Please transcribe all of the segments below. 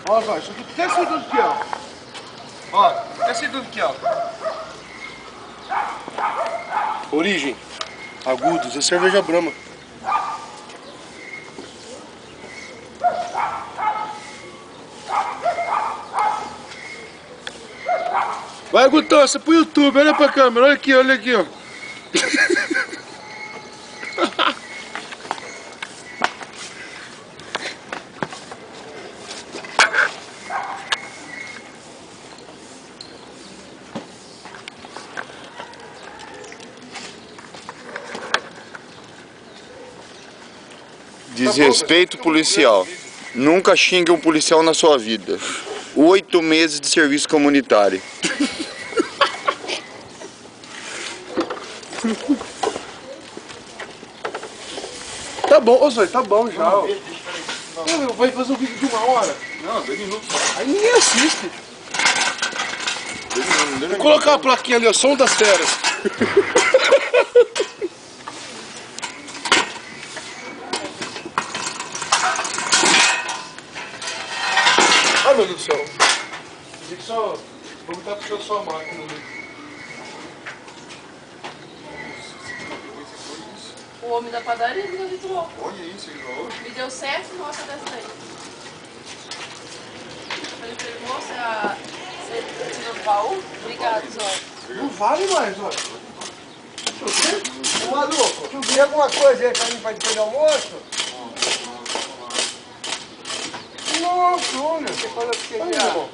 Ó, Zóio, isso aqui até esse tudo aqui, ó. Ó, até esse tudo aqui, ó. Origem. Agudos, é cerveja Brahma. Vai, Gutão, você pro YouTube, olha pra câmera, olha aqui, ó. Desrespeito policial. Nunca xingue um policial na sua vida. 8 meses de serviço comunitário. Tá bom, ô Zóio, tá bom já. Ó. Vai fazer um vídeo de 1 hora. Não, 2 minutos. Aí ninguém assiste. 2 minutos. Vou colocar a plaquinha ali, ó, som das feras. Ai, meu Deus do céu. Tem que só... Vou botar pro só a máquina ali. O homem da padaria me deu de troco. Olha isso, Me deu 7 notas dessa daí. Eu falei pra ele, moça, você tirou do baú? Obrigado, Zóio. Não vale mais, ó. Ô maluco, tu viu alguma coisa aí pra mim pra depois do almoço? Nossa, olha. Você falou que você Olha, ia. irmão.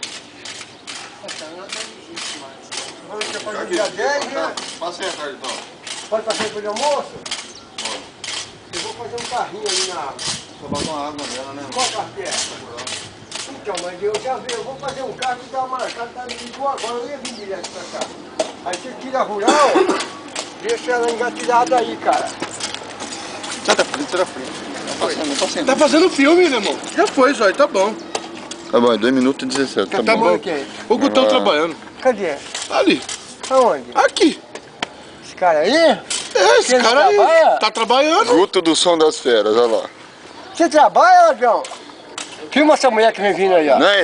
Falou que você pode dia 10, né? Passa aí a tarde, então. Pode passar depois do almoço? Eu vou fazer um carrinho ali na. Só botar uma água nela, né? Qual carro que é? Então, mas eu já vi, eu vou fazer um carro que tá marcado, tá me ligou agora, eu ia vir direto pra cá. Aí você tira a rural, deixa ela engatilhada aí, cara. Sai da frente, sai da frente. Não passando. Tá fazendo filme, né, irmão? Já foi, Zóio, tá bom. Tá bom, 2 minutos e 17. Tá bom. Quem? O Gutão Ah. trabalhando. Cadê? Ali. Aonde? Aqui. Esse cara aí? É, esse Ele cara aí. trabalha? Tá trabalhando. Guto do som das feras, olha lá. Você trabalha, João? Filma essa mulher que vem vindo aí, ó. Não é?